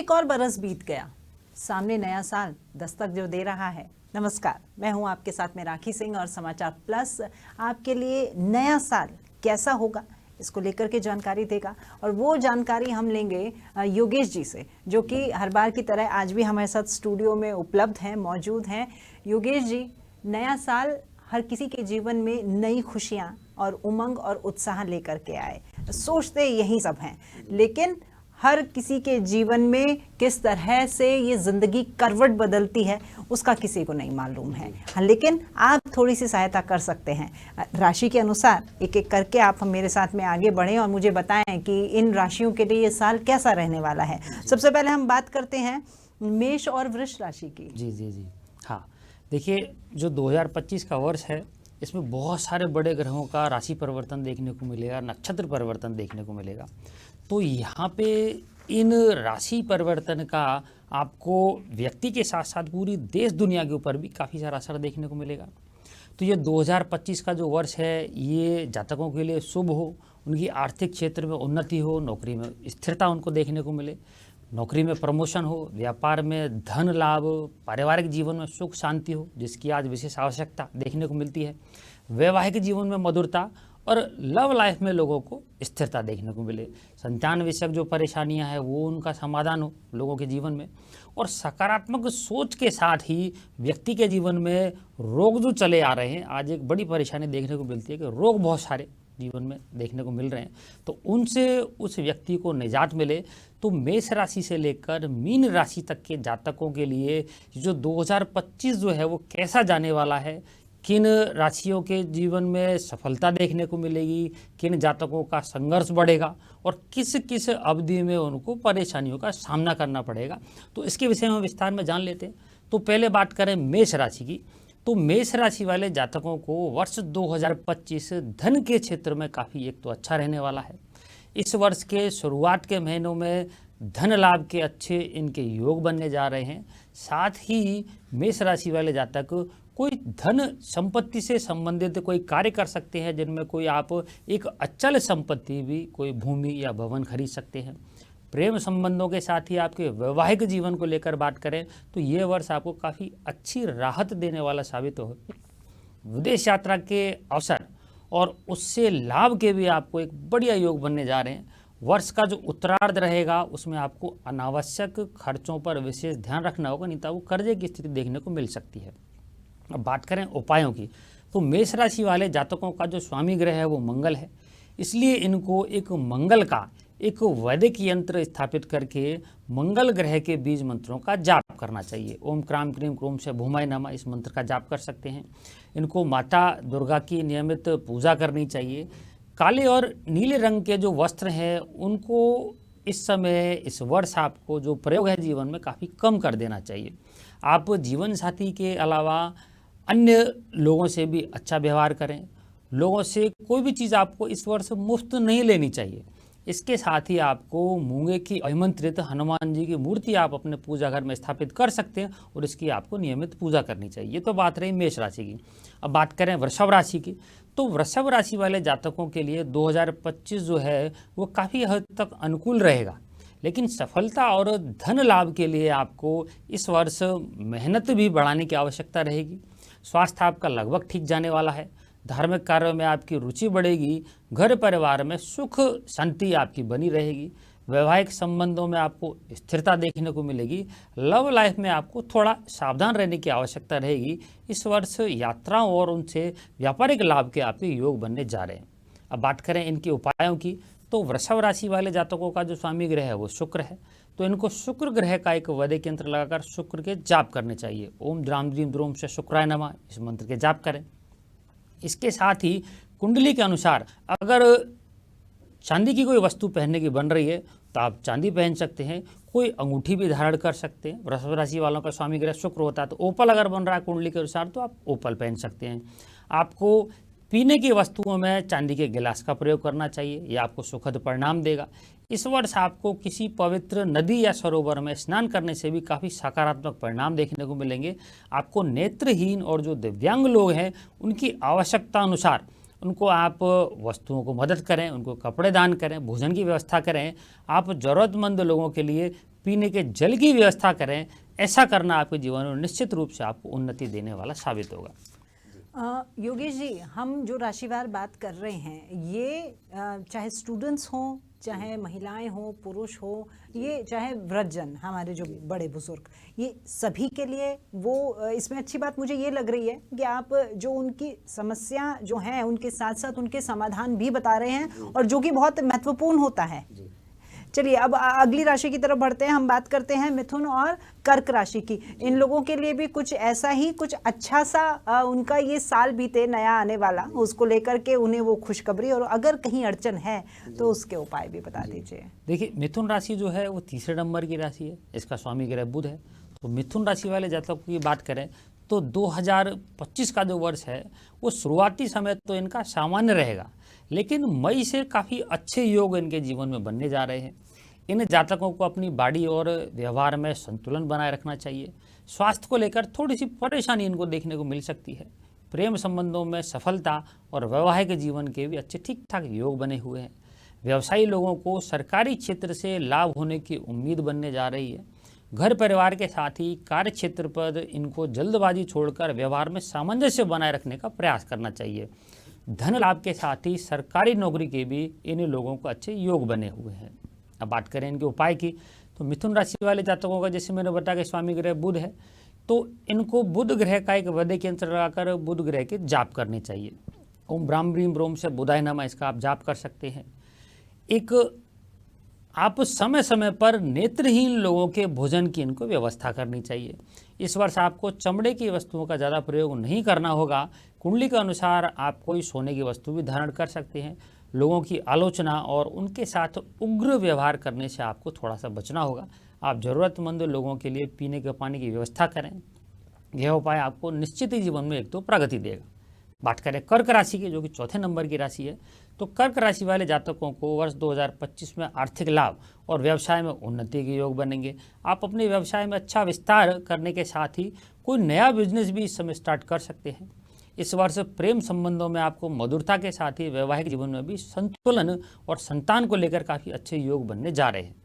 एक और बरस बीत गया, सामने नया साल दस्तक जो दे रहा है। नमस्कार, मैं हूं आपके साथ में राखी सिंह और समाचार प्लस आपके लिए नया साल कैसा होगा इसको लेकर के जानकारी देगा। और वो जानकारी हम लेंगे योगेश जी से, जो कि हर बार की तरह आज भी हमारे साथ स्टूडियो में उपलब्ध हैं, मौजूद हैं। योगेश जी, नया साल हर किसी के जीवन में नई खुशियां और उमंग और उत्साह लेकर के आए, सोचते यही सब हैं, लेकिन हर किसी के जीवन में किस तरह से ये जिंदगी करवट बदलती है उसका किसी को नहीं मालूम है। हाँ, लेकिन आप थोड़ी सी सहायता कर सकते हैं। राशि के अनुसार एक एक करके आप मेरे साथ में आगे बढ़ें और मुझे बताएं कि इन राशियों के लिए ये साल कैसा रहने वाला है। सबसे पहले हम बात करते हैं मेष और वृष राशि की। जी। हाँ, देखिए, जो 2025 का वर्ष है इसमें बहुत सारे बड़े ग्रहों का राशि परिवर्तन देखने को मिलेगा, नक्षत्र परिवर्तन देखने को मिलेगा। तो यहाँ पे इन राशि परिवर्तन का आपको व्यक्ति के साथ साथ पूरी देश दुनिया के ऊपर भी काफ़ी सारा असर देखने को मिलेगा। तो ये 2025 का जो वर्ष है ये जातकों के लिए शुभ हो, उनकी आर्थिक क्षेत्र में उन्नति हो, नौकरी में स्थिरता उनको देखने को मिले, नौकरी में प्रमोशन हो, व्यापार में धन लाभ, पारिवारिक जीवन में सुख शांति हो जिसकी आज विशेष आवश्यकता देखने को मिलती है, वैवाहिक जीवन में मधुरता और लव लाइफ में लोगों को स्थिरता देखने को मिले, संतान विषयक जो परेशानियां हैं वो उनका समाधान हो लोगों के जीवन में, और सकारात्मक सोच के साथ ही व्यक्ति के जीवन में रोग जो चले आ रहे हैं, आज एक बड़ी परेशानी देखने को मिलती है कि रोग बहुत सारे जीवन में देखने को मिल रहे हैं, तो उनसे उस व्यक्ति को निजात मिले। तो मेष राशि से लेकर मीन राशि तक के जातकों के लिए जो 2025 जो है वो कैसा जाने वाला है, किन राशियों के जीवन में सफलता देखने को मिलेगी, किन जातकों का संघर्ष बढ़ेगा और किस किस अवधि में उनको परेशानियों का सामना करना पड़ेगा, तो इसके विषय में विस्तार में जान लेते हैं। तो पहले बात करें मेष राशि की। तो मेष राशि वाले जातकों को वर्ष 2025 धन के क्षेत्र में काफ़ी एक तो अच्छा रहने वाला है। इस वर्ष के शुरुआत के महीनों में धन लाभ के अच्छे इनके योग बनने जा रहे हैं। साथ ही मेष राशि वाले जातक कोई धन संपत्ति से संबंधित कोई कार्य कर सकते हैं, जिनमें कोई आप एक अचल संपत्ति भी, कोई भूमि या भवन खरीद सकते हैं। प्रेम संबंधों के साथ ही आपके वैवाहिक जीवन को लेकर बात करें तो ये वर्ष आपको काफ़ी अच्छी राहत देने वाला साबित हो। विदेश यात्रा के अवसर और उससे लाभ के भी आपको एक बढ़िया योग बनने जा रहे हैं। वर्ष का जो उत्तरार्ध रहेगा उसमें आपको अनावश्यक खर्चों पर विशेष ध्यान रखना होगा, नहीं तो वो कर्जे की स्थिति देखने को मिल सकती है। अब बात करें उपायों की, तो मेष राशि वाले जातकों का जो स्वामी ग्रह है वो मंगल है, इसलिए इनको एक मंगल का एक वैदिक यंत्र स्थापित करके मंगल ग्रह के बीज मंत्रों का जाप करना चाहिए। ओम क्राम क्रीम क्रोम से भूमाय नमः, इस मंत्र का जाप कर सकते हैं। इनको माता दुर्गा की नियमित पूजा करनी चाहिए। काले और नीले रंग के जो वस्त्र हैं उनको इस समय, इस वर्ष आपको जो प्रयोग है जीवन में काफ़ी कम कर देना चाहिए। आप जीवन साथी के अलावा अन्य लोगों से भी अच्छा व्यवहार करें। लोगों से कोई भी चीज़ आपको इस वर्ष मुफ्त नहीं लेनी चाहिए। इसके साथ ही आपको मूंगे की आमंत्रित हनुमान जी की मूर्ति आप अपने पूजा घर में स्थापित कर सकते हैं और इसकी आपको नियमित पूजा करनी चाहिए। तो बात रही मेष राशि की। अब बात करें वृषभ राशि की। तो वृषभ राशि वाले जातकों के लिए 2025 जो है वो काफ़ी हद तक अनुकूल रहेगा, लेकिन सफलता और धन लाभ के लिए आपको इस वर्ष मेहनत भी बढ़ाने की आवश्यकता रहेगी। स्वास्थ्य आपका लगभग ठीक जाने वाला है। धार्मिक कार्यों में आपकी रुचि बढ़ेगी। घर परिवार में सुख शांति आपकी बनी रहेगी। वैवाहिक संबंधों में आपको स्थिरता देखने को मिलेगी। लव लाइफ में आपको थोड़ा सावधान रहने की आवश्यकता रहेगी। इस वर्ष यात्राओं और उनसे व्यापारिक लाभ के आपके योग बनने जा रहे हैं। अब बात करें इनके उपायों की, तो वृषभ राशि वाले जातकों का जो स्वामी ग्रह है वो शुक्र है, तो इनको शुक्र ग्रह का एक वैदिक यंत्र लगाकर शुक्र के जाप करने चाहिए। ओम द्राम द्रीम द्रोम से शुक्राय नमः, इस मंत्र के जाप करें। इसके साथ ही कुंडली के अनुसार अगर चांदी की कोई वस्तु पहनने की बन रही है तो आप चांदी पहन सकते हैं। कोई अंगूठी भी धारण कर सकते हैं। वृषभ राशि वालों का स्वामी ग्रह शुक्र होता है, तो ओपल अगर बन रहा है कुंडली के अनुसार तो आप ओपल पहन सकते हैं। आपको पीने की वस्तुओं में चांदी के गिलास का प्रयोग करना चाहिए, यह आपको सुखद परिणाम देगा। इस वर्ष आपको किसी पवित्र नदी या सरोवर में स्नान करने से भी काफ़ी सकारात्मक परिणाम देखने को मिलेंगे। आपको नेत्रहीन और जो दिव्यांग लोग हैं उनकी आवश्यकता अनुसार उनको आप वस्तुओं को मदद करें, उनको कपड़े दान करें, भोजन की व्यवस्था करें। आप ज़रूरतमंद लोगों के लिए पीने के जल की व्यवस्था करें। ऐसा करना आपके जीवन में निश्चित रूप से आपको उन्नति देने वाला साबित होगा। योगेश जी, हम जो राशिवार बात कर रहे हैं ये चाहे स्टूडेंट्स हों, चाहे महिलाएं हों, पुरुष हो, ये चाहे वृद्धजन, हमारे जो बड़े बुजुर्ग, ये सभी के लिए वो इसमें अच्छी बात मुझे ये लग रही है कि आप जो उनकी समस्या जो हैं उनके साथ साथ उनके समाधान भी बता रहे हैं, और जो कि बहुत महत्वपूर्ण होता है। चलिए अब अगली राशि की तरफ बढ़ते हैं। हम बात करते हैं मिथुन और कर्क राशि की। इन लोगों के लिए भी कुछ ऐसा ही कुछ अच्छा सा उनका ये साल बीते नया आने वाला, उसको लेकर के उन्हें वो खुशखबरी, और अगर कहीं अड़चन है तो उसके उपाय भी बता दीजिए। देखिए, मिथुन राशि जो है वो तीसरे नंबर की राशि है, इसका स्वामी ग्रह बुध है। तो मिथुन राशि वाले जातकों की बात करें तो 2025 का जो वर्ष है वो शुरुआती समय तो इनका सामान्य रहेगा, लेकिन मई से काफ़ी अच्छे योग इनके जीवन में बनने जा रहे हैं। इन जातकों को अपनी बाड़ी और व्यवहार में संतुलन बनाए रखना चाहिए। स्वास्थ्य को लेकर थोड़ी सी परेशानी इनको देखने को मिल सकती है। प्रेम संबंधों में सफलता और वैवाहिक जीवन के भी अच्छे ठीक ठाक योग बने हुए हैं। व्यवसायी लोगों को सरकारी क्षेत्र से लाभ होने की उम्मीद बनने जा रही है। घर परिवार के साथ ही कार्य क्षेत्र पर इनको जल्दबाजी छोड़कर व्यवहार में सामंजस्य बनाए रखने का प्रयास करना चाहिए। धन लाभ के साथ ही सरकारी नौकरी के भी इन लोगों को अच्छे योग बने हुए हैं। अब बात करें इनके उपाय की, तो मिथुन राशि वाले जातकों का जैसे मैंने बताया कि स्वामी ग्रह बुध है, तो इनको बुध ग्रह का एक वैदिक यंत्र लगाकर बुध ग्रह के जाप करने चाहिए। ओम ब्राह्म ब्रीम ब्रोम से बुधाय नमः, इसका आप जाप कर सकते हैं। एक आप समय समय पर नेत्रहीन लोगों के भोजन की इनको व्यवस्था करनी चाहिए। इस वर्ष आपको चमड़े की वस्तुओं का ज़्यादा प्रयोग नहीं करना होगा। कुंडली के अनुसार आप कोई सोने की वस्तु भी धारण कर सकते हैं। लोगों की आलोचना और उनके साथ उग्र व्यवहार करने से आपको थोड़ा सा बचना होगा। आप ज़रूरतमंद लोगों के लिए पीने के पानी की व्यवस्था करें। यह उपाय आपको निश्चित ही जीवन में एक तो प्रगति देगा। बात करें कर्क राशि की, जो कि चौथे नंबर की राशि है, तो कर्क राशि वाले जातकों को वर्ष 2025 में आर्थिक लाभ और व्यवसाय में उन्नति के योग बनेंगे। आप अपने व्यवसाय में अच्छा विस्तार करने के साथ ही कोई नया बिजनेस भी इस समय स्टार्ट कर सकते हैं। इस वर्ष प्रेम संबंधों में आपको मधुरता के साथ ही वैवाहिक जीवन में भी संतुलन और संतान को लेकर काफ़ी अच्छे योग बनने जा रहे हैं।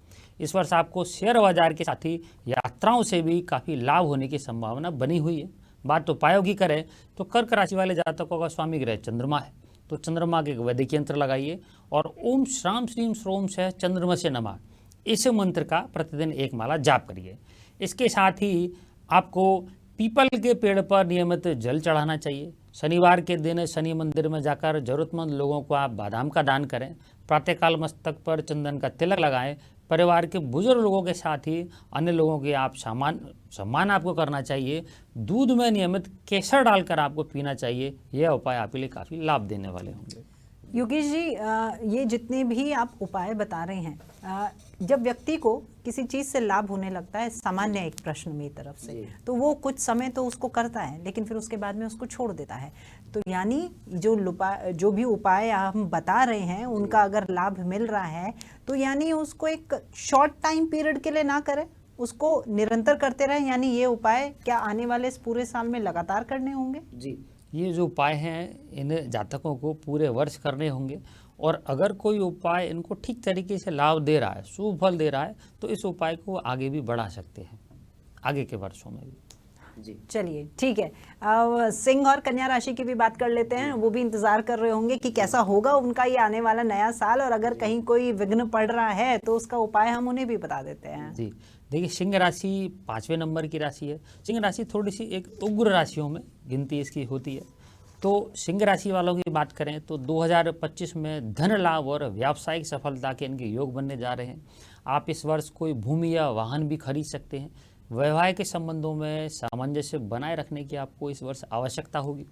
इस वर्ष आपको शेयर बाजार के साथ ही यात्राओं से भी काफ़ी लाभ होने की संभावना बनी हुई है। बात उपायों की करें तो कर्क राशि वाले जातकों का स्वामी ग्रह चंद्रमा है, तो चंद्रमा के एक वैदिक यंत्र लगाइए और ओम श्राम श्रीम श्रोम से चंद्रमा से नमः, इस मंत्र का प्रतिदिन एक माला जाप करिए। इसके साथ ही आपको पीपल के पेड़ पर नियमित जल चढ़ाना चाहिए। शनिवार के दिन शनि मंदिर में जाकर जरूरतमंद लोगों को आप बादाम का दान करें। प्रातःकाल मस्तक पर चंदन का तिलक लगाएं। परिवार के बुजुर्ग लोगों के साथ ही अन्य लोगों के आप सम्मान आपको करना चाहिए। दूध में नियमित केसर डालकर आपको पीना चाहिए। यह उपाय आपके लिए काफ़ी लाभ देने वाले होंगे। योगेश जी, ये जितने भी आप उपाय बता रहे हैं, जब व्यक्ति को किसी चीज़ से लाभ होने लगता है, सामान्य एक प्रश्न मेरी तरफ से, तो वो कुछ समय तो उसको करता है, लेकिन फिर उसके बाद में उसको छोड़ देता है। तो यानी जो भी उपाय हम बता रहे हैं उनका अगर लाभ मिल रहा है तो यानी उसको एक शॉर्ट टाइम पीरियड के लिए ना करें, उसको निरंतर करते रहें। यानी ये उपाय क्या आने वाले इस पूरे साल में लगातार करने होंगे? जी, ये जो उपाय हैं इन जातकों को पूरे वर्ष करने होंगे, और अगर कोई उपाय इनको ठीक तरीके से लाभ दे रहा है, शुभ फल दे रहा है, तो इस उपाय को आगे भी बढ़ा सकते हैं, आगे के वर्षों में भी। जी चलिए ठीक है। अब सिंह और कन्या राशि की भी बात कर लेते हैं। वो भी इंतजार कर रहे होंगे कि कैसा होगा उनका ये आने वाला नया साल, और अगर कहीं कोई विघ्न पड़ रहा है तो उसका उपाय हम उन्हें भी बता देते हैं। जी देखिए, सिंह राशि 5वें नंबर की राशि है। सिंह राशि थोड़ी सी एक उग्र राशियों में गिनती इसकी होती है। तो सिंह राशि वालों की बात करें तो 2025 में धन लाभ और व्यावसायिक सफलता के इनके योग बनने जा रहे हैं। आप इस वर्ष कोई भूमि या वाहन भी खरीद सकते हैं। वैवाहिक संबंधों में सामंजस्य बनाए रखने की आपको इस वर्ष आवश्यकता होगी।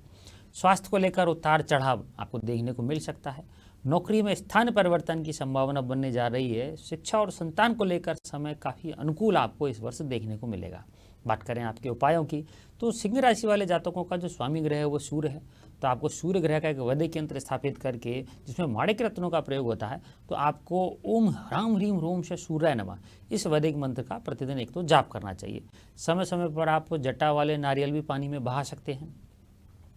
स्वास्थ्य को लेकर उतार चढ़ाव आपको देखने को मिल सकता है। नौकरी में स्थान परिवर्तन की संभावना बनने जा रही है। शिक्षा और संतान को लेकर समय काफ़ी अनुकूल आपको इस वर्ष देखने को मिलेगा। बात करें आपके उपायों की, तो सिंह राशि वाले जातकों का जो स्वामी ग्रह है वो सूर्य है, तो आपको सूर्य ग्रह का एक वैदिक यंत्र स्थापित करके जिसमें माणिक रत्नों का प्रयोग होता है, तो आपको ओम ह्राम ह्रीम रोम से सूर्याय नमः, इस वैदिक मंत्र का प्रतिदिन एक तो जाप करना चाहिए। समय समय पर आप जटा वाले नारियल भी पानी में बहा सकते हैं।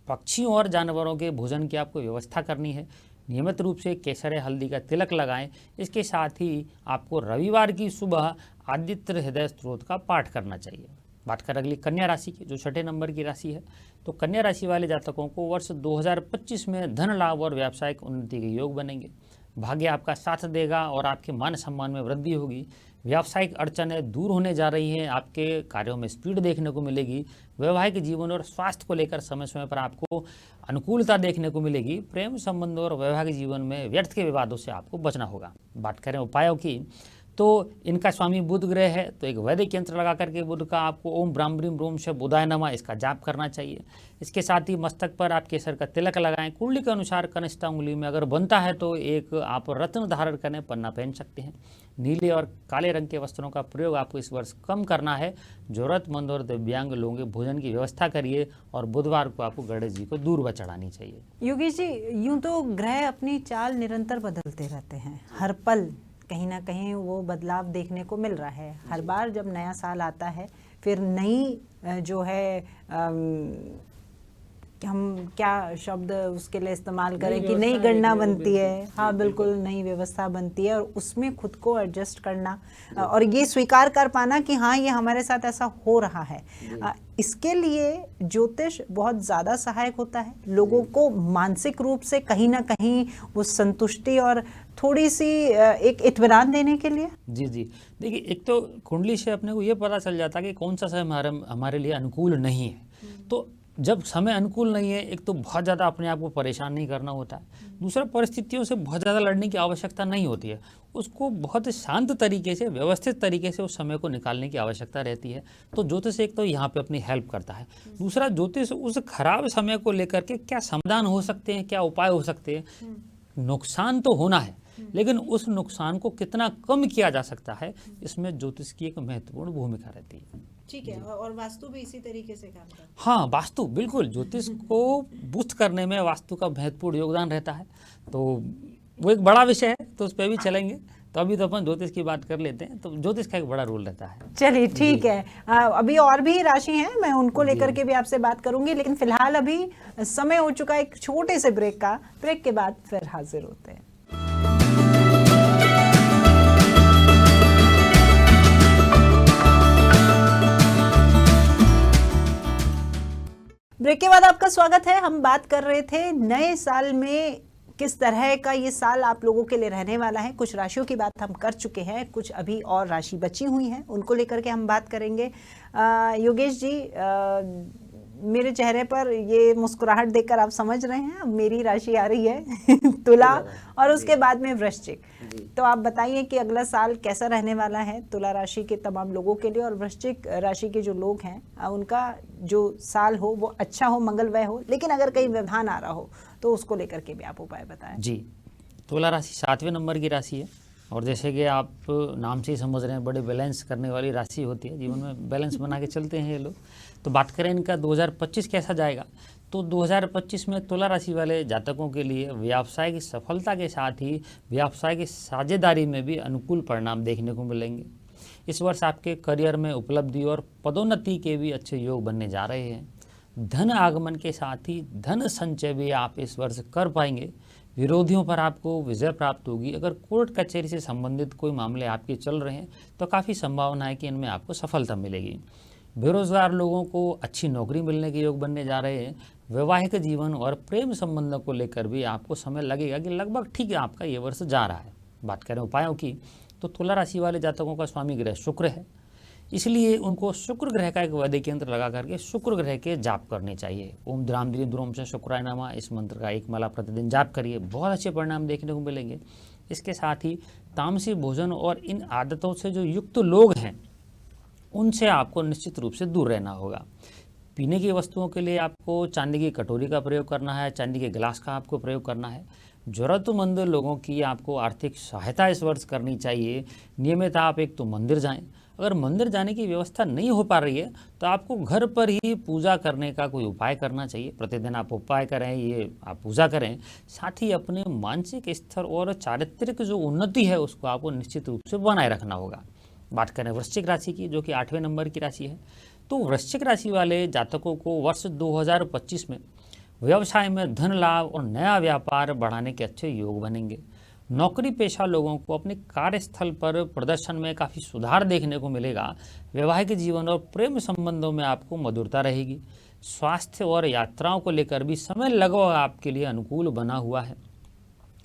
पक्षियों और जानवरों के भोजन की आपको व्यवस्था करनी है। नियमित रूप से केसर हल्दी का तिलक लगाएं। इसके साथ ही आपको रविवार की सुबह आदित्य हृदय स्त्रोत का पाठ करना चाहिए। बात कर अगली कन्या राशि की, जो छठे नंबर की राशि है। तो कन्या राशि वाले जातकों को वर्ष 2025 में धन लाभ और व्यावसायिक उन्नति के योग बनेंगे। भाग्य आपका साथ देगा और आपके मान सम्मान में वृद्धि होगी। व्यावसायिक अड़चनें दूर होने जा रही हैं, आपके कार्यों में स्पीड देखने को मिलेगी। वैवाहिक जीवन और स्वास्थ्य को लेकर समय समय पर आपको अनुकूलता देखने को मिलेगी। प्रेम संबंध और वैवाहिक जीवन में व्यर्थ के विवादों से आपको बचना होगा। बात करें उपायों की, तो इनका स्वामी बुध ग्रह है, तो एक वैदिक यंत्र लगा करके बुध का आपको ओम ब्राह्मणी रोम से बुधाय नमः इसका जाप करना चाहिए। इसके साथ ही मस्तक पर आप केसर का तिलक लगाएं। कुंडली के अनुसार कनिष्ठा उंगली में अगर बनता है तो एक आप रत्न धारण करें, पन्ना पहन सकते हैं। नीले और काले रंग के वस्त्रों का प्रयोग आपको इस वर्ष कम करना है। जरूरतमंद और दिव्यांग लोगों के भोजन की व्यवस्था करिए और बुधवार को आपको गणेश जी को दूर्वा चढ़ानी चाहिए। योगेश जी, यूं तो ग्रह अपनी चाल निरंतर बदलते रहते हैं, हर पल कहीं ना कहीं वो बदलाव देखने को मिल रहा है। हर बार जब नया साल आता है फिर नई जो है हम क्या शब्द उसके लिए इस्तेमाल करें कि नई गणना बनती है। हाँ बिल्कुल, नई व्यवस्था बनती है और उसमें खुद को एडजस्ट करना और ये स्वीकार कर पाना कि हाँ ये हमारे साथ ऐसा हो रहा है। इसके लिए ज्योतिष बहुत ज़्यादा सहायक होता है लोगों को मानसिक रूप से कहीं ना कहीं वो संतुष्टि और थोड़ी सी एक इत्मीनान देने के लिए। जी जी, देखिए एक तो कुंडली से अपने को ये पता चल जाता है कि कौन सा समय हमारे लिए अनुकूल नहीं है। तो जब समय अनुकूल नहीं है, एक तो बहुत ज़्यादा अपने आप को परेशान नहीं करना होता है, दूसरा परिस्थितियों से बहुत ज़्यादा लड़ने की आवश्यकता नहीं होती है। उसको बहुत शांत तरीके से, व्यवस्थित तरीके से उस समय को निकालने की आवश्यकता रहती है। तो ज्योतिष एक तो यहाँ पे अपनी हेल्प करता है। दूसरा, ज्योतिष उस खराब समय को लेकर के क्या समाधान हो सकते हैं, क्या उपाय हो सकते हैं। नुकसान तो होना है, लेकिन उस नुकसान को कितना कम किया जा सकता है, इसमें ज्योतिष की एक महत्वपूर्ण भूमिका रहती है। ठीक है, और वास्तु भी इसी तरीके से काम करता है। हाँ, वास्तु बिल्कुल, ज्योतिष को बूस्ट करने में वास्तु का महत्वपूर्ण योगदान रहता है। तो वो एक बड़ा विषय है, तो उस पर भी चलेंगे। तो अभी तो अपन ज्योतिष की बात कर लेते हैं। तो ज्योतिष का एक बड़ा रोल रहता है। चलिए ठीक है, अभी और भी राशि हैं, मैं उनको लेकर के भी आपसे बात करूंगी, लेकिन फिलहाल अभी समय हो चुका है एक छोटे से ब्रेक का। ब्रेक के बाद फिर हाजिर होते हैं। ब्रेक के बाद आपका स्वागत है। हम बात कर रहे थे नए साल में किस तरह का ये साल आप लोगों के लिए रहने वाला है। कुछ राशियों की बात हम कर चुके हैं, कुछ अभी और राशि बची हुई हैं, उनको लेकर के हम बात करेंगे। योगेश जी, मेरे चेहरे पर ये मुस्कुराहट देखकर आप समझ रहे हैं अब मेरी राशि आ रही है तुला और उसके बाद में वृश्चिक। तो आप बताइए कि अगला साल कैसा रहने वाला है तुला राशि के तमाम लोगों के लिए, और वृश्चिक राशि के जो लोग हैं उनका जो साल हो वो अच्छा हो, मंगलमय हो, लेकिन अगर कहीं व्यवधान आ रहा हो तो उसको लेकर के भी आप उपाय बताएं। जी, तुला राशि 7वें नंबर की राशि है और जैसे कि आप नाम से ही समझ रहे हैं, बड़े बैलेंस करने वाली राशि होती है। जीवन में बैलेंस बना के चलते हैं ये लोग। तो बात करें इनका 2025 कैसा जाएगा, तो 2025 में तुला राशि वाले जातकों के लिए व्यावसायिक सफलता के साथ ही व्यावसायिक साझेदारी में भी अनुकूल परिणाम देखने को मिलेंगे। इस वर्ष आपके करियर में उपलब्धि और पदोन्नति के भी अच्छे योग बनने जा रहे हैं। धन आगमन के साथ ही धन संचय भी आप इस वर्ष कर पाएंगे। विरोधियों पर आपको विजय प्राप्त होगी। अगर कोर्ट कचहरी से संबंधित कोई मामले आपके चल रहे हैं तो काफ़ी संभावना है कि इनमें आपको सफलता मिलेगी। बेरोजगार लोगों को अच्छी नौकरी मिलने के योग बनने जा रहे हैं। वैवाहिक जीवन और प्रेम संबंधों को लेकर भी आपको समय लगेगा कि लगभग ठीक है आपका ये वर्ष जा रहा है। बात करें उपायों की, तो तुला राशि वाले जातकों का स्वामी ग्रह शुक्र है, इसलिए उनको शुक्र ग्रह का एक वैदिक यंत्र लगा करके शुक्र ग्रह के जाप करने चाहिए। ओम द्रामद्री द्रोम से शुक्राय नमः, इस मंत्र का एक माला प्रतिदिन जाप करिए, बहुत अच्छे परिणाम देखने को मिलेंगे। इसके साथ ही तामसी भोजन और इन आदतों से जो युक्त लोग हैं उनसे आपको निश्चित रूप से दूर रहना होगा। पीने की वस्तुओं के लिए आपको चांदी की कटोरी का प्रयोग करना है, चांदी के गिलास का आपको प्रयोग करना है। ज़रूरतमंद लोगों की आपको आर्थिक सहायता इस वर्ष करनी चाहिए। नियमित आप एक तो मंदिर जाएं, अगर मंदिर जाने की व्यवस्था नहीं हो पा रही है तो आपको घर पर ही पूजा करने का कोई उपाय करना चाहिए। प्रतिदिन आप उपाय करें, ये आप पूजा करें। साथ ही अपने मानसिक स्तर और चारित्रिक जो उन्नति है उसको आपको निश्चित रूप से बनाए रखना होगा। बात करें वृश्चिक राशि की, जो कि 8वें नंबर की राशि है, तो वृश्चिक राशि वाले जातकों को वर्ष 2025 में व्यवसाय में धन लाभ और नया व्यापार बढ़ाने के अच्छे योग बनेंगे। नौकरी पेशा लोगों को अपने कार्यस्थल पर प्रदर्शन में काफ़ी सुधार देखने को मिलेगा। वैवाहिक जीवन और प्रेम संबंधों में आपको मधुरता रहेगी। स्वास्थ्य और यात्राओं को लेकर भी समय लगभग आपके लिए अनुकूल बना हुआ है।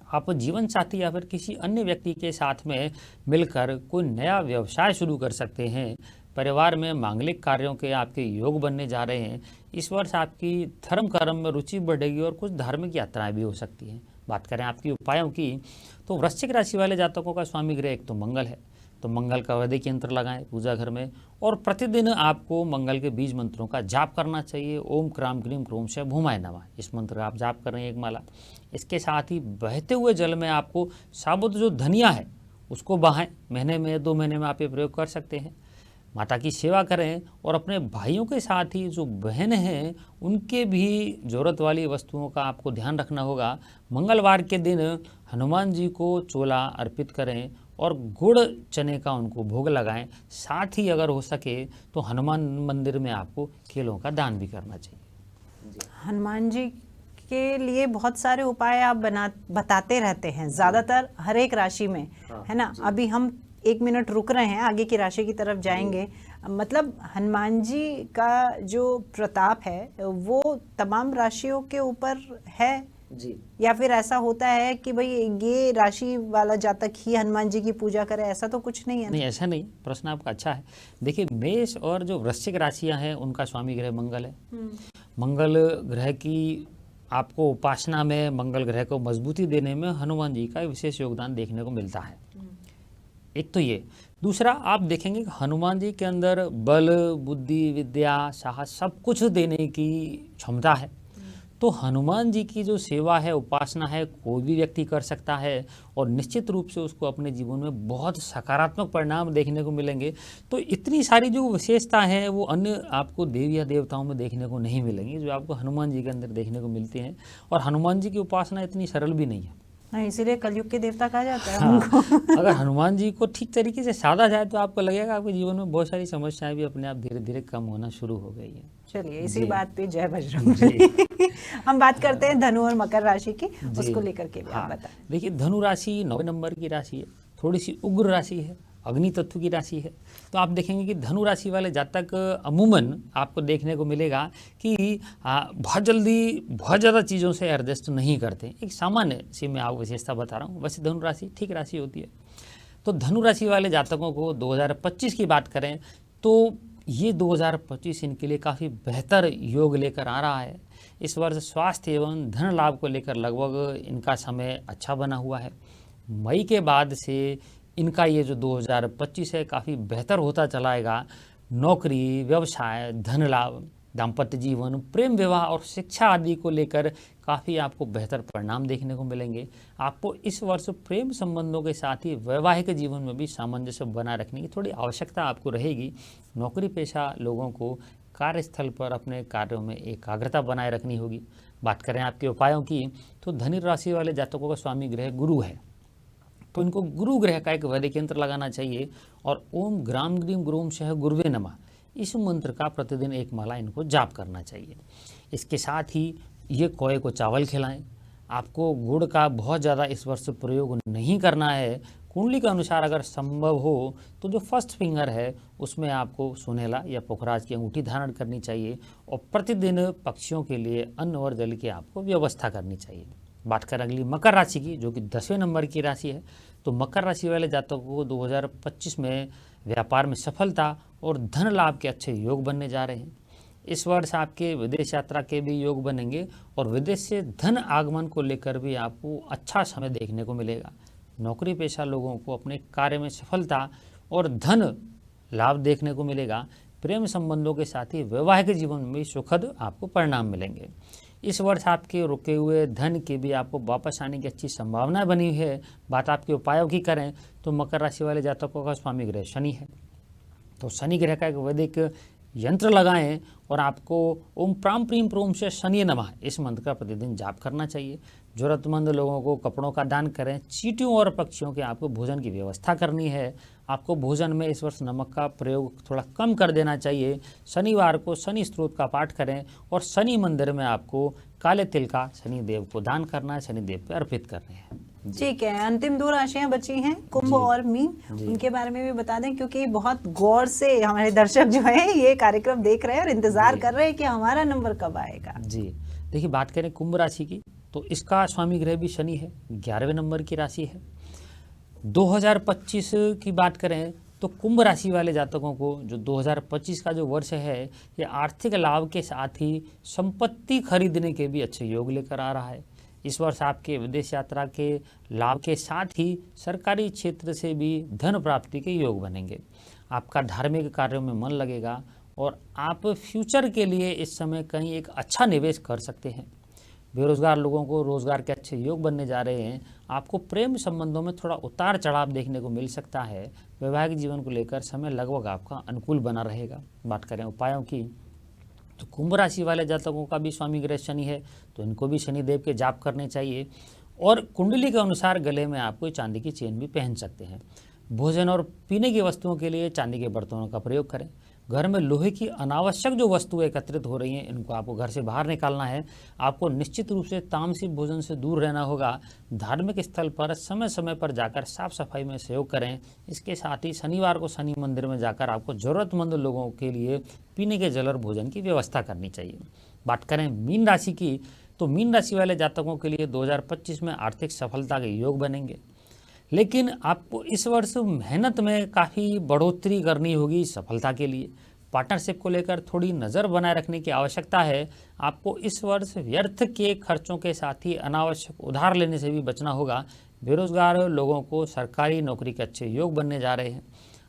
आप जीवन साथी या फिर किसी अन्य व्यक्ति के साथ में मिलकर कोई नया व्यवसाय शुरू कर सकते हैं। परिवार में मांगलिक कार्यों के आपके योग बनने जा रहे हैं। इस वर्ष आपकी धर्म कर्म में रुचि बढ़ेगी और कुछ धार्मिक यात्राएं भी हो सकती हैं। बात करें आपकी उपायों की, तो वृश्चिक राशि वाले जातकों का स्वामी ग्रह एक तो मंगल है, तो मंगल का वैदिक यंत्र लगाएं पूजा घर में, और प्रतिदिन आपको मंगल के बीज मंत्रों का जाप करना चाहिए। ओम क्राम क्रीम क्रोम से भूमाय नमः, इस मंत्र का आप जाप कर रहे हैं एक माला। इसके साथ ही बहते हुए जल में आपको साबुत जो धनिया है उसको बहाएं। महीने में 2 महीने में आप ये प्रयोग कर सकते हैं। माता की सेवा करें और अपने भाइयों के साथ ही जो बहन हैं उनके भी ज़रूरत वाली वस्तुओं का आपको ध्यान रखना होगा। मंगलवार के दिन हनुमान जी को चोला अर्पित करें और गुड़ चने का उनको भोग लगाएं। साथ ही अगर हो सके तो हनुमान मंदिर में आपको केलों का दान भी करना चाहिए। हनुमान जी के लिए बहुत सारे उपाय आप बताते रहते हैं, ज़्यादातर हर एक राशि में, है ना। अभी हम 1 मिनट रुक रहे हैं, आगे की राशि की तरफ जाएंगे। मतलब हनुमान जी का जो प्रताप है वो तमाम राशियों के ऊपर है जी, या फिर ऐसा होता है कि भाई ये राशि वाला जातक ही हनुमान जी की पूजा करे, ऐसा तो कुछ नहीं है ना? नहीं, ऐसा नहीं। प्रश्न आपका अच्छा है। देखिए, मेष और जो वृश्चिक राशियां हैं उनका स्वामी ग्रह मंगल है। मंगल ग्रह की आपको उपासना में, मंगल ग्रह को मजबूती देने में हनुमान जी का विशेष योगदान देखने को मिलता है। एक तो ये। दूसरा, आप देखेंगे कि हनुमान जी के अंदर बल, बुद्धि, विद्या, साहस सब कुछ देने की क्षमता है। तो हनुमान जी की जो सेवा है, उपासना है, कोई भी व्यक्ति कर सकता है और निश्चित रूप से उसको अपने जीवन में बहुत सकारात्मक परिणाम देखने को मिलेंगे। तो इतनी सारी जो विशेषता है वो अन्य आपको देवी या देवताओं में देखने को नहीं मिलेंगी जो आपको हनुमान जी के अंदर देखने को मिलती हैं। और हनुमान जी की उपासना इतनी सरल भी नहीं है। हाँ, इसीलिए कलयुग के देवता कहा जाता है हाँ, उनको। अगर हनुमान जी को ठीक तरीके से साधा जाए तो आपको लगेगा आपके जीवन में बहुत सारी समस्याएं भी अपने आप धीरे धीरे कम होना शुरू हो गई है। चलिए, इसी जी। बात पे जय बजरंग। हम बात करते हैं धनु और मकर राशि की, जी। उसको लेकर के भी आप हाँ, बताएं। देखिए, धनु राशि 9 नंबर की राशि है, थोड़ी सी उग्र राशि है, अग्नि तत्व की राशि है। तो आप देखेंगे कि धनु राशि वाले जातक अमूमन आपको देखने को मिलेगा कि बहुत जल्दी बहुत ज़्यादा चीज़ों से एडजस्ट नहीं करते। एक सामान्य सी मैं आपको विशेषता बता रहा हूँ। वैसे धनु राशि ठीक राशि होती है। तो धनु राशि वाले जातकों को 2025 की बात करें तो ये 2025 इनके लिए काफ़ी बेहतर योग लेकर आ रहा है। इस वर्ष स्वास्थ्य एवं धन लाभ को लेकर लगभग इनका समय अच्छा बना हुआ है। मई के बाद से इनका ये जो 2025 है काफ़ी बेहतर होता चलाएगा। नौकरी, व्यवसाय, धन लाभ, दाम्पत्य जीवन, प्रेम विवाह और शिक्षा आदि को लेकर काफ़ी आपको बेहतर परिणाम देखने को मिलेंगे। आपको इस वर्ष प्रेम संबंधों के साथ ही वैवाहिक जीवन में भी सामंजस्य बनाए रखने की थोड़ी आवश्यकता आपको रहेगी। नौकरी पेशा लोगों को कार्यस्थल पर अपने कार्यों में एकाग्रता बनाए रखनी होगी। बात करें आपके उपायों की, तो धनु राशि वाले जातकों का स्वामी ग्रह गुरु है, तो इनको गुरु ग्रह का एक वैदिक यंत्र लगाना चाहिए और ओम ग्राम ग्रीम गुरुम सह गुरुवे नमः, इस मंत्र का प्रतिदिन एक माला इनको जाप करना चाहिए। इसके साथ ही ये कौए को चावल खिलाएं। आपको गुड़ का बहुत ज़्यादा इस वर्ष प्रयोग नहीं करना है। कुंडली के अनुसार अगर संभव हो तो जो फर्स्ट फिंगर है उसमें आपको सुनेला या पुखराज की अंगूठी धारण करनी चाहिए और प्रतिदिन पक्षियों के लिए अन्न और जल की आपको व्यवस्था करनी चाहिए। बात करें अगली मकर राशि की, जो कि 10वें नंबर की राशि है, तो मकर राशि वाले जातकों को 2025 में व्यापार में सफलता और धन लाभ के अच्छे योग बनने जा रहे हैं। इस वर्ष आपके विदेश यात्रा के भी योग बनेंगे और विदेश से धन आगमन को लेकर भी आपको अच्छा समय देखने को मिलेगा। नौकरी पेशा लोगों को अपने कार्य में सफलता और धन लाभ देखने को मिलेगा। प्रेम संबंधों के साथ ही वैवाहिक जीवन में भी सुखद आपको परिणाम मिलेंगे। इस वर्ष आपके रुके हुए धन की भी आपको वापस आने की अच्छी संभावना बनी हुई है। बात आपके उपायों की करें तो मकर राशि वाले जातकों का स्वामी ग्रह शनि है, तो शनि ग्रह का एक वैदिक यंत्र लगाएं और आपको ओम प्राम प्रीम प्रोम से शनि नमः इस मंत्र का प्रतिदिन जाप करना चाहिए। जरूरतमंद लोगों को कपड़ों का दान करें। चींटियों और पक्षियों के आपको भोजन की व्यवस्था करनी है। आपको भोजन में इस वर्ष नमक का प्रयोग थोड़ा कम कर देना चाहिए। शनिवार को शनि स्तोत्र का पाठ करें और शनि मंदिर में आपको काले तिल का शनिदेव को दान करना है, शनिदेव पे अर्पित करने हैं। ठीक है, अंतिम 2 राशियां बची हैं, कुंभ और मीन, उनके बारे में भी बता दें, क्योंकि बहुत गौर से हमारे दर्शक जो हैं ये कार्यक्रम देख रहे हैं और इंतजार कर रहे हैं कि हमारा नंबर कब आएगा। जी, देखिए बात करें कुंभ राशि की, तो इसका स्वामी ग्रह भी शनि है, 11वें नंबर की राशि है। 2025 की बात करें तो कुंभ राशि वाले जातकों को जो 2025 का जो वर्ष है, ये आर्थिक लाभ के साथ ही संपत्ति खरीदने के भी अच्छे योग लेकर आ रहा है। इस वर्ष आपके विदेश यात्रा के लाभ के साथ ही सरकारी क्षेत्र से भी धन प्राप्ति के योग बनेंगे। आपका धार्मिक कार्यों में मन लगेगा और आप फ्यूचर के लिए इस समय कहीं एक अच्छा निवेश कर सकते हैं। बेरोजगार लोगों को रोजगार के अच्छे योग बनने जा रहे हैं। आपको प्रेम संबंधों में थोड़ा उतार चढ़ाव देखने को मिल सकता है। वैवाहिक जीवन को लेकर समय लगभग आपका अनुकूल बना रहेगा। बात करें उपायों की, तो कुंभ राशि वाले जातकों का भी स्वामी ग्रह शनि है, तो इनको भी शनिदेव के जाप करने चाहिए। और कुंडली के अनुसार गले में आप कोई चांदी की चेन भी पहन सकते हैं। भोजन और पीने की वस्तुओं के लिए चांदी के बर्तनों का प्रयोग करें। घर में लोहे की अनावश्यक जो वस्तुएं एकत्रित हो रही हैं, इनको आपको घर से बाहर निकालना है। आपको निश्चित रूप से तामसिक भोजन से दूर रहना होगा। धार्मिक स्थल पर समय समय पर जाकर साफ सफाई में सहयोग करें। इसके साथ ही शनिवार को शनि मंदिर में जाकर आपको ज़रूरतमंद लोगों के लिए पीने के जल और भोजन की व्यवस्था करनी चाहिए। बात करें मीन राशि की, तो मीन राशि वाले जातकों के लिए 2025 में आर्थिक सफलता के योग बनेंगे, लेकिन आपको इस वर्ष मेहनत में काफ़ी बढ़ोतरी करनी होगी सफलता के लिए। पार्टनरशिप को लेकर थोड़ी नज़र बनाए रखने की आवश्यकता है। आपको इस वर्ष व्यर्थ के खर्चों के साथ ही अनावश्यक उधार लेने से भी बचना होगा। बेरोजगार लोगों को सरकारी नौकरी के अच्छे योग बनने जा रहे हैं।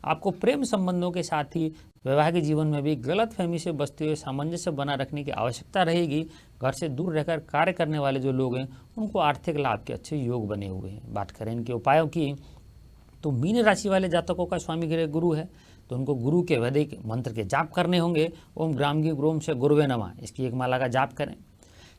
आपको प्रेम संबंधों के साथ ही वैवाहिक जीवन में भी गलतफहमी से बचते हुए सामंजस्य बनाए रखने की आवश्यकता रहेगी। घर से दूर रहकर कार्य करने वाले जो लोग हैं, उनको आर्थिक लाभ के अच्छे योग बने हुए हैं। बात करें इनके उपायों की, तो मीन राशि वाले जातकों का स्वामी ग्रह गुरु है, तो उनको गुरु के वैदिक मंत्र के जाप करने होंगे। ओम ग्रामगी ग्रोम से गुरुवे नमः, इसकी एक माला का जाप करें।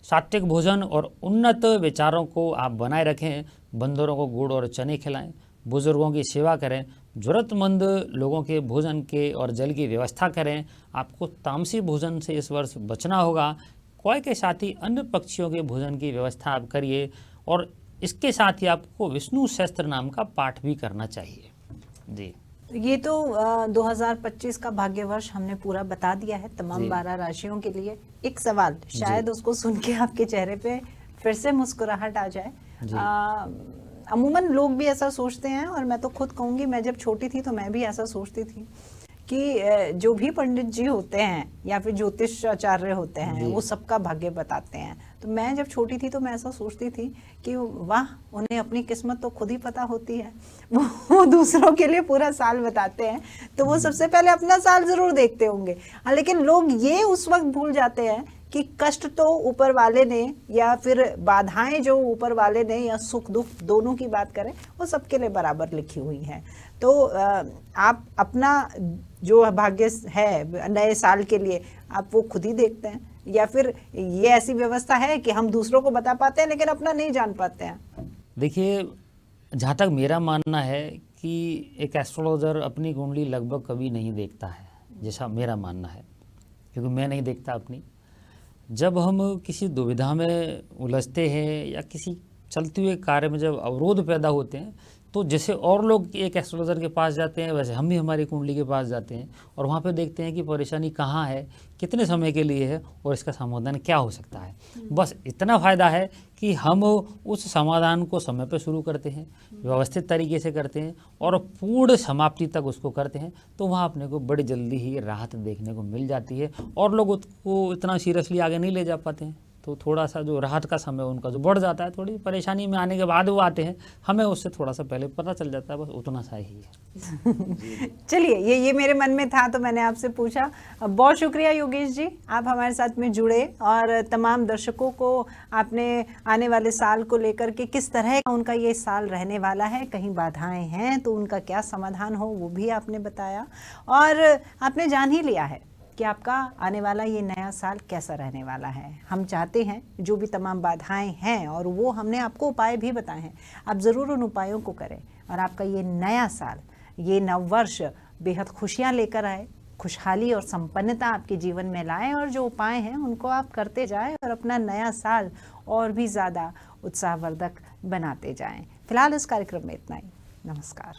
सात्विक भोजन और उन्नत विचारों को आप बनाए रखें। बंदरों को गुड़ और चने खिलाएं। बुजुर्गों की सेवा करें। ज़रूरतमंद लोगों के भोजन के और जल की व्यवस्था करें। आपको तामसी भोजन से इस वर्ष बचना होगा। कौए के साथ ही अन्य पक्षियों के भोजन की व्यवस्था आप करिए, और इसके साथ ही आपको विष्णु सहस्त्र नाम का पाठ भी करना चाहिए। जी, ये तो 2025 का भाग्य वर्ष हमने पूरा बता दिया है तमाम 12 राशियों के लिए। एक सवाल, शायद उसको सुन के आपके चेहरे पे फिर से मुस्कुराहट आ जाए। अमूमन लोग भी ऐसा सोचते हैं, और मैं तो खुद कहूँगी, मैं जब छोटी थी तो मैं भी ऐसा सोचती थी कि जो भी पंडित जी होते हैं या फिर ज्योतिष आचार्य होते हैं, वो सबका भाग्य बताते हैं। तो मैं जब छोटी थी तो मैं ऐसा सोचती थी कि वाह, उन्हें अपनी किस्मत तो खुद ही पता होती है, वो दूसरों के लिए पूरा साल बताते हैं, तो वो सबसे पहले अपना साल जरूर देखते होंगे। लेकिन लोग ये उस वक्त भूल जाते हैं कि कष्ट तो ऊपर वाले ने, या फिर बाधाएं जो ऊपर वाले ने, या सुख दुख दोनों की बात करें, वो सबके लिए बराबर लिखी हुई है। तो आप अपना जो भाग्य है नए साल के लिए, आप वो खुद ही देखते हैं, या फिर ये ऐसी व्यवस्था है कि हम दूसरों को बता पाते हैं लेकिन अपना नहीं जान पाते हैं? देखिए, जहाँ तक मेरा मानना है कि एक एस्ट्रोलॉजर अपनी कुंडली लगभग कभी नहीं देखता है, जैसा मेरा मानना है, क्योंकि मैं नहीं देखता अपनी। जब हम किसी दुविधा में उलझते हैं या किसी चलते हुए कार्य में जब अवरोध पैदा होते हैं, तो जैसे और लोग एक एस्ट्रोलॉजर के पास जाते हैं, वैसे हम भी हमारी कुंडली के पास जाते हैं और वहाँ पे देखते हैं कि परेशानी कहाँ है, कितने समय के लिए है और इसका समाधान क्या हो सकता है। बस इतना फ़ायदा है कि हम उस समाधान को समय पर शुरू करते हैं, व्यवस्थित तरीके से करते हैं और पूर्ण समाप्ति तक उसको करते हैं, तो वहाँ अपने को बड़ी जल्दी ही राहत देखने को मिल जाती है और लोग उसको इतना सीरियसली आगे नहीं ले जा पाते हैं। तो थोड़ा सा जो राहत का समय उनका जो बढ़ जाता है, थोड़ी परेशानी में आने के बाद वो आते हैं, हमें उससे थोड़ा सा पहले पता चल जाता है, बस उतना सा ही है। चलिए, ये मेरे मन में था तो मैंने आपसे पूछा। बहुत शुक्रिया योगेश जी, आप हमारे साथ में जुड़े और तमाम दर्शकों को आपने आने वाले साल को लेकर के किस तरह का उनका ये साल रहने वाला है, कहीं बाधाएं हैं तो उनका क्या समाधान हो, वो भी आपने बताया, और आपने जान ही लिया है कि आपका आने वाला ये नया साल कैसा रहने वाला है। हम चाहते हैं जो भी तमाम बाधाएं हैं, और वो हमने आपको उपाय भी बताए हैं, आप ज़रूर उन उपायों को करें और आपका ये नया साल, ये नववर्ष बेहद खुशियाँ लेकर आए, खुशहाली और संपन्नता आपके जीवन में लाए, और जो उपाय हैं उनको आप करते जाएं और अपना नया साल और भी ज़्यादा उत्साहवर्धक बनाते जाएं। फिलहाल इस कार्यक्रम में इतना ही। नमस्कार।